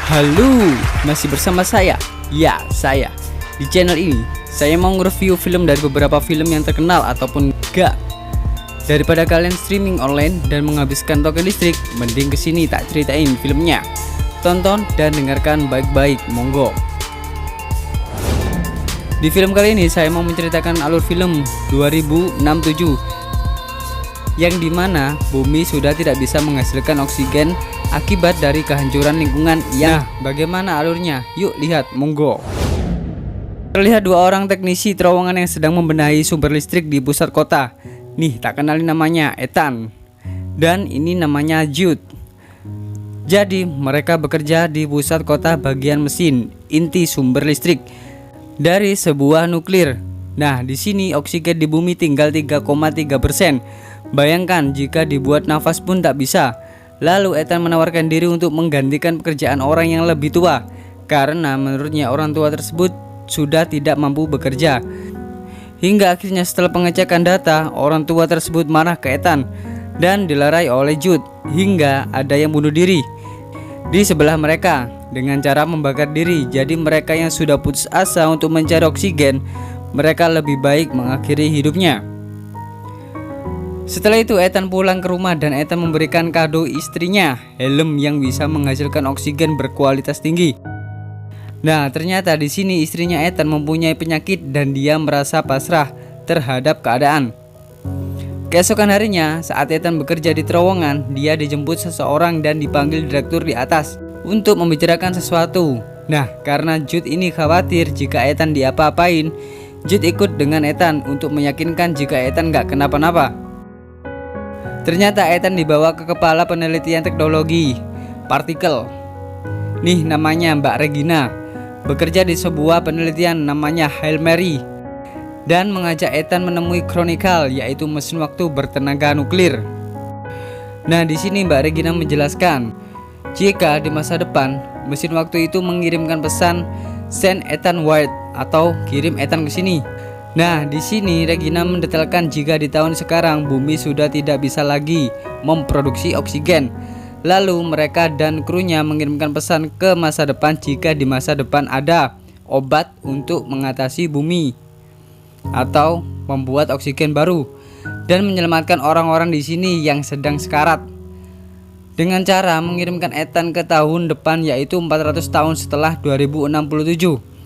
Halo, masih bersama saya. Ya, saya. Di channel ini, saya mau nge-review film dari beberapa film yang terkenal ataupun enggak. Daripada kalian streaming online dan menghabiskan token listrik, mending kesini tak ceritain filmnya. Tonton dan dengarkan baik-baik, monggo. Di film kali ini saya mau menceritakan alur film 2067 yang dimana bumi sudah tidak bisa menghasilkan oksigen akibat dari kehancuran lingkungan. Nah, bagaimana alurnya? Yuk lihat, monggo. Terlihat dua orang teknisi terowongan yang sedang membenahi sumber listrik di pusat kota. Nih, tak kenali namanya, Ethan. Dan ini namanya Jude. Jadi, mereka bekerja di pusat kota bagian mesin inti sumber listrik dari sebuah nuklir. Nah, di sini oksigen di bumi tinggal 3,3%. Bayangkan jika dibuat nafas pun tak bisa. Lalu Ethan menawarkan diri untuk menggantikan pekerjaan orang yang lebih tua, karena menurutnya orang tua tersebut sudah tidak mampu bekerja. Hingga akhirnya setelah pengecekan data, orang tua tersebut marah ke Ethan dan dilerai oleh Jude hingga ada yang bunuh diri di sebelah mereka dengan cara membakar diri. Jadi mereka yang sudah putus asa untuk mencari oksigen, mereka lebih baik mengakhiri hidupnya. Setelah itu Ethan pulang ke rumah dan Ethan memberikan kado istrinya helm yang bisa menghasilkan oksigen berkualitas tinggi. Nah, ternyata di sini istrinya Ethan mempunyai penyakit dan dia merasa pasrah terhadap keadaan. Keesokan harinya, saat Ethan bekerja di terowongan, dia dijemput seseorang dan dipanggil direktur di atas untuk membicarakan sesuatu. Nah, karena Jude ini khawatir jika Ethan diapa-apain, Jude ikut dengan Ethan untuk meyakinkan jika Ethan gak kenapa-napa. Ternyata Ethan dibawa ke kepala penelitian teknologi partikel. Nih namanya Mbak Regina, bekerja di sebuah penelitian namanya Hail Mary, dan mengajak Ethan menemui Chronicle, yaitu mesin waktu bertenaga nuklir. Nah, di sini Mbak Regina menjelaskan jika di masa depan mesin waktu itu mengirimkan pesan send Ethan White atau kirim Ethan ke sini. Nah, di sini Regina mendetailkan jika di tahun sekarang bumi sudah tidak bisa lagi memproduksi oksigen. Lalu mereka dan krunya mengirimkan pesan ke masa depan jika di masa depan ada obat untuk mengatasi bumi atau membuat oksigen baru dan menyelamatkan orang-orang di sini yang sedang sekarat dengan cara mengirimkan Ethan ke tahun depan, yaitu 400 tahun setelah 2067.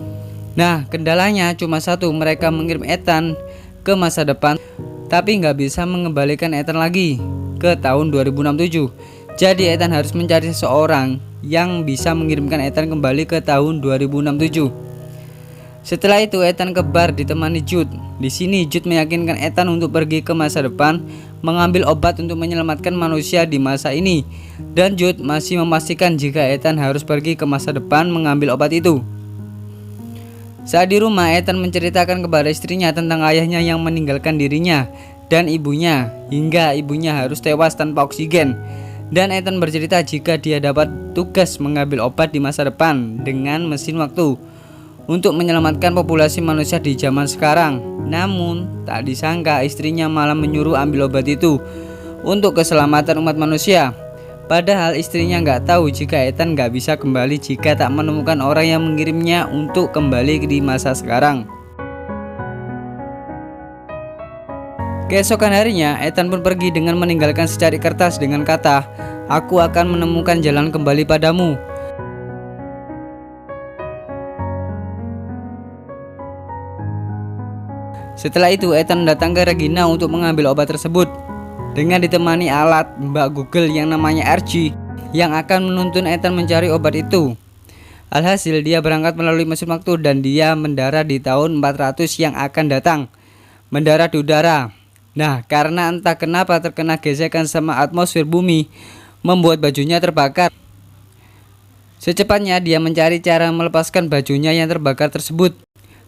Nah, kendalanya cuma satu, mereka mengirim Ethan ke masa depan tapi nggak bisa mengembalikan Ethan lagi ke tahun 2067. Jadi Ethan harus mencari seseorang yang bisa mengirimkan Ethan kembali ke tahun 2067. Setelah itu Ethan ke bar ditemani Jude. Di sini Jude meyakinkan Ethan untuk pergi ke masa depan mengambil obat untuk menyelamatkan manusia di masa ini. Dan Jude masih memastikan jika Ethan harus pergi ke masa depan mengambil obat itu. Saat di rumah, Ethan menceritakan kepada istrinya tentang ayahnya yang meninggalkan dirinya dan ibunya hingga ibunya harus tewas tanpa oksigen. Dan Ethan bercerita jika dia dapat tugas mengambil obat di masa depan dengan mesin waktu untuk menyelamatkan populasi manusia di zaman sekarang. Namun tak disangka istrinya malah menyuruh ambil obat itu untuk keselamatan umat manusia. Padahal istrinya nggak tahu jika Ethan nggak bisa kembali jika tak menemukan orang yang mengirimnya untuk kembali di masa sekarang. Keesokan harinya, Ethan pun pergi dengan meninggalkan secari kertas dengan kata, "Aku akan menemukan jalan kembali padamu." Setelah itu, Ethan datang ke Regina untuk mengambil obat tersebut dengan ditemani alat Mbak Google yang namanya RG yang akan menuntun Ethan mencari obat itu. Alhasil dia berangkat melalui mesin waktu dan dia mendarat di tahun 400 yang akan datang. Mendarat di udara. Nah, karena entah kenapa terkena gesekan sama atmosfer bumi, membuat bajunya terbakar. Secepatnya dia mencari cara melepaskan bajunya yang terbakar tersebut.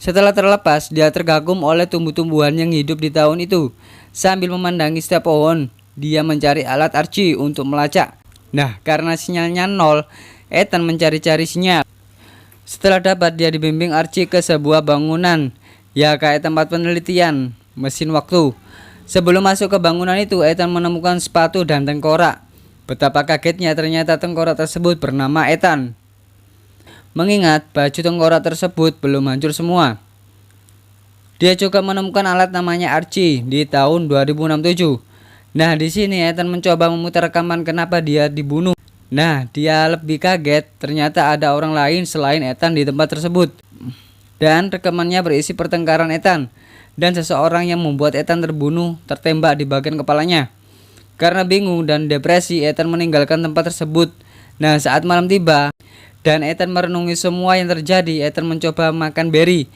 Setelah terlepas, dia terkagum oleh tumbuh-tumbuhan yang hidup di tahun itu. Sambil memandangi setiap pohon, dia mencari alat RG untuk melacak. Nah, karena sinyalnya nol, Ethan mencari-cari sinyal. Setelah dapat, dia dibimbing RG ke sebuah bangunan, ya kayak tempat penelitian mesin waktu. Sebelum masuk ke bangunan itu, Ethan menemukan sepatu dan tengkorak. Betapa kagetnya, ternyata tengkorak tersebut bernama Ethan. mengingat baju tengkorak tersebut belum hancur semua. Dia juga menemukan alat namanya Archie di tahun 2067. Nah, di sini Ethan mencoba memutar rekaman kenapa dia dibunuh. Nah, dia lebih kaget, ternyata ada orang lain selain Ethan di tempat tersebut. Dan rekamannya berisi pertengkaran Ethan dan seseorang yang membuat Ethan terbunuh tertembak di bagian kepalanya. Karena bingung dan depresi, Ethan meninggalkan tempat tersebut. Nah, saat malam tiba dan Ethan merenungi semua yang terjadi, Ethan mencoba makan berry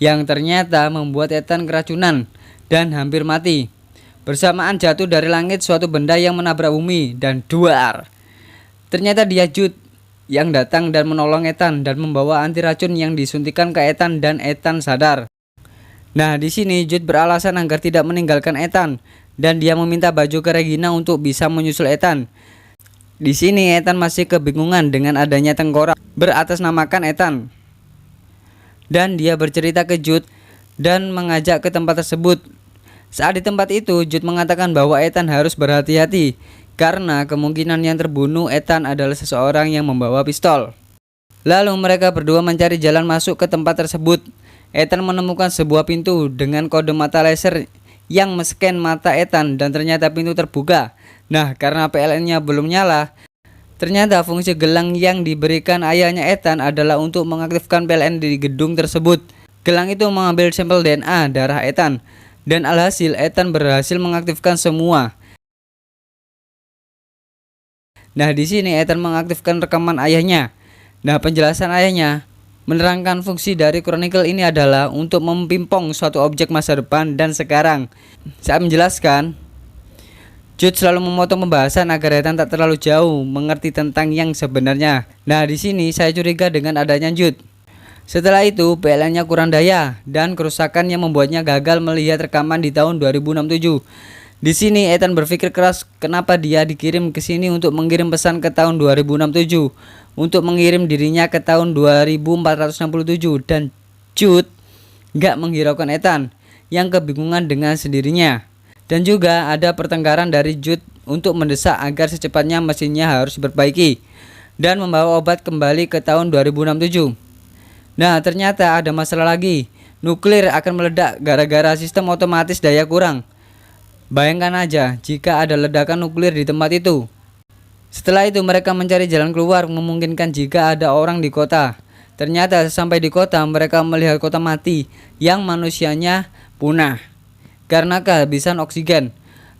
yang ternyata membuat Ethan keracunan dan hampir mati. Bersamaan jatuh dari langit suatu benda yang menabrak bumi dan duar. Ternyata dia Jude yang datang dan menolong Ethan dan membawa anti racun yang disuntikan ke Ethan dan Ethan sadar. Nah, di sini Jude beralasan agar tidak meninggalkan Ethan dan dia meminta baju ke Regina untuk bisa menyusul Ethan. Di sini Ethan masih kebingungan dengan adanya tengkorak beratasnamakan Ethan. Dan dia bercerita ke Jude dan mengajak ke tempat tersebut. Saat di tempat itu, Jude mengatakan bahwa Ethan harus berhati-hati karena kemungkinan yang terbunuh Ethan adalah seseorang yang membawa pistol. Lalu mereka berdua mencari jalan masuk ke tempat tersebut. Ethan menemukan sebuah pintu dengan kode mata laser yang men-scan mata Ethan dan ternyata pintu terbuka. Nah, karena PLN-nya belum nyala, ternyata fungsi gelang yang diberikan ayahnya Ethan adalah untuk mengaktifkan PLN di gedung tersebut. Gelang itu mengambil sampel DNA darah Ethan dan alhasil Ethan berhasil mengaktifkan semua. Nah, di sini Ethan mengaktifkan rekaman ayahnya. Nah, penjelasan ayahnya menerangkan fungsi dari Chronicle ini adalah untuk mempimpong suatu objek masa depan dan sekarang. Saat menjelaskan, Jude selalu memotong pembahasan agar Ethan tak terlalu jauh mengerti tentang yang sebenarnya. Nah, di sini saya curiga dengan adanya Jude. Setelah itu, PLN-nya kurang daya dan kerusakan yang membuatnya gagal melihat rekaman di tahun 2067. Di sini Ethan berpikir keras kenapa dia dikirim ke sini untuk mengirim pesan ke tahun 2067, untuk mengirim dirinya ke tahun 2467 dan Jude gak menghiraukan Ethan yang kebingungan dengan sendirinya. Dan juga ada pertengkaran dari Jude untuk mendesak agar secepatnya mesinnya harus diperbaiki dan membawa obat kembali ke tahun 2067. Nah, ternyata ada masalah lagi. Nuklir akan meledak gara-gara sistem otomatis daya kurang. Bayangkan aja jika ada ledakan nuklir di tempat itu. Setelah itu mereka mencari jalan keluar memungkinkan jika ada orang di kota. Ternyata sampai di kota mereka melihat kota mati yang manusianya punah karena kehabisan oksigen.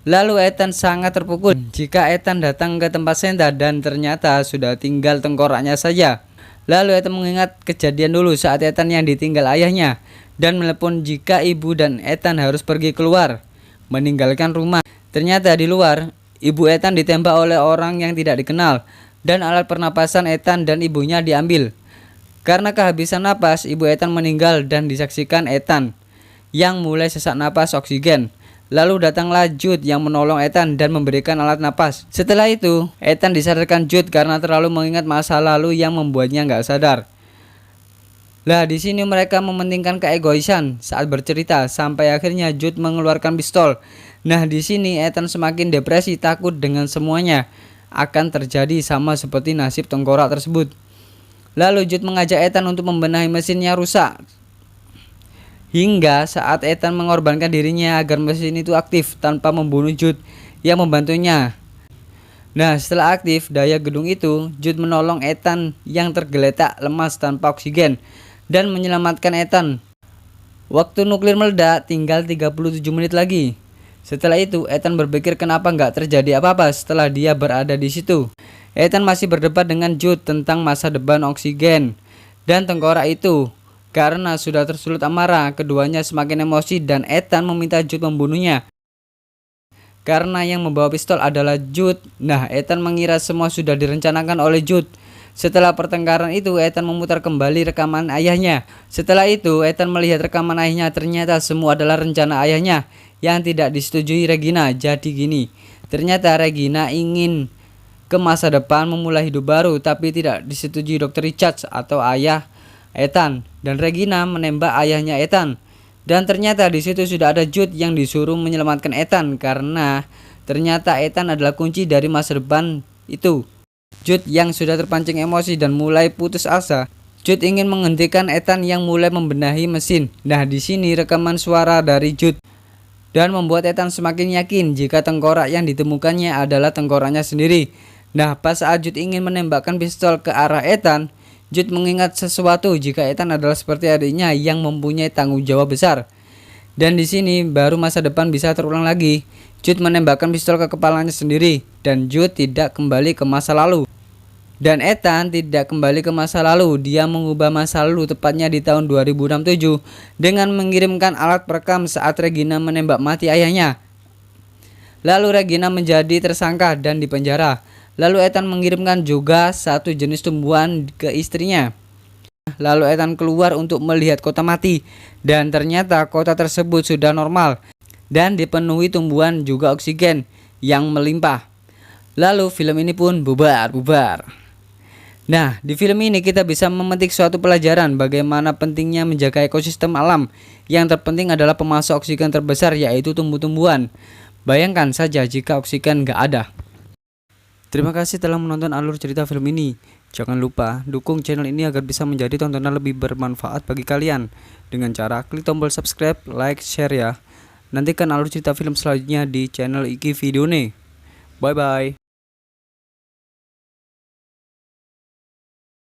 Lalu Ethan sangat terpukul jika Ethan datang ke tempat Senta dan ternyata sudah tinggal tengkoraknya saja. Lalu Ethan mengingat kejadian dulu saat Ethan yang ditinggal ayahnya dan menelepon jika ibu dan Ethan harus pergi keluar meninggalkan rumah. Ternyata di luar, ibu Ethan ditembak oleh orang yang tidak dikenal dan alat pernapasan Ethan dan ibunya diambil. Karena kehabisan napas, ibu Ethan meninggal dan disaksikan Ethan yang mulai sesak napas oksigen. Lalu datanglah Jude yang menolong Ethan dan memberikan alat napas. Setelah itu, Ethan disadarkan Jude karena terlalu mengingat masa lalu yang membuatnya nggak sadar. Lah, di sini mereka mementingkan keegoisan saat bercerita sampai akhirnya Jude mengeluarkan pistol. Nah, di sini Ethan semakin depresi, takut dengan semuanya akan terjadi sama seperti nasib tengkorak tersebut. Lalu Jude mengajak Ethan untuk membenahi mesinnya rusak. Hingga saat Ethan mengorbankan dirinya agar mesin itu aktif tanpa membunuh Jude yang membantunya. Nah, setelah aktif daya gedung itu, Jude menolong Ethan yang tergeletak lemas tanpa oksigen dan menyelamatkan Ethan. Waktu nuklir meledak tinggal 37 menit lagi. Setelah itu Ethan berpikir kenapa nggak terjadi apa-apa setelah dia berada di situ. Ethan masih berdebat dengan Jude tentang masa depan oksigen dan tengkorak itu. Karena sudah tersulut amarah, keduanya semakin emosi dan Ethan meminta Jude membunuhnya. Karena yang membawa pistol adalah Jude. Nah, Ethan mengira semua sudah direncanakan oleh Jude. Setelah pertengkaran itu, Ethan memutar kembali rekaman ayahnya. Setelah itu, Ethan melihat rekaman ayahnya. Ternyata semua adalah rencana ayahnya yang tidak disetujui Regina. Jadi gini, ternyata Regina ingin ke masa depan memulai hidup baru, tapi tidak disetujui Dr. Richards atau ayah Ethan. Dan Regina menembak ayahnya Ethan. Dan ternyata di situ sudah ada Jude yang disuruh menyelamatkan Ethan karena ternyata Ethan adalah kunci dari masa depan itu. Jude yang sudah terpancing emosi dan mulai putus asa Jude ingin menghentikan Ethan yang mulai membenahi mesin. Nah, di sini rekaman suara dari Jude dan membuat Ethan semakin yakin jika tengkorak yang ditemukannya adalah tengkoraknya sendiri. Nah, pas saat Jude ingin menembakkan pistol ke arah Ethan, Jude mengingat sesuatu jika Ethan adalah seperti adiknya yang mempunyai tanggung jawab besar. Dan di sini baru masa depan bisa terulang lagi. Jude menembakkan pistol ke kepalanya sendiri dan Jude tidak kembali ke masa lalu. Dan Ethan tidak kembali ke masa lalu, dia mengubah masa lalu tepatnya di tahun 2067 dengan mengirimkan alat perekam saat Regina menembak mati ayahnya. Lalu Regina menjadi tersangka dan dipenjara. Lalu Ethan mengirimkan juga satu jenis tumbuhan ke istrinya. Lalu Ethan keluar untuk melihat kota mati dan ternyata kota tersebut sudah normal dan dipenuhi tumbuhan juga oksigen yang melimpah. Lalu film ini pun bubar. Nah, di film ini kita bisa memetik suatu pelajaran bagaimana pentingnya menjaga ekosistem alam. Yang terpenting adalah pemasok oksigen terbesar yaitu tumbuh-tumbuhan. Bayangkan saja jika oksigen nggak ada. Terima kasih telah menonton alur cerita film ini. Jangan lupa dukung channel ini agar bisa menjadi tontonan lebih bermanfaat bagi kalian dengan cara klik tombol subscribe, like, share ya. Nantikan alur cerita film selanjutnya di channel Iki Video nih. Bye bye.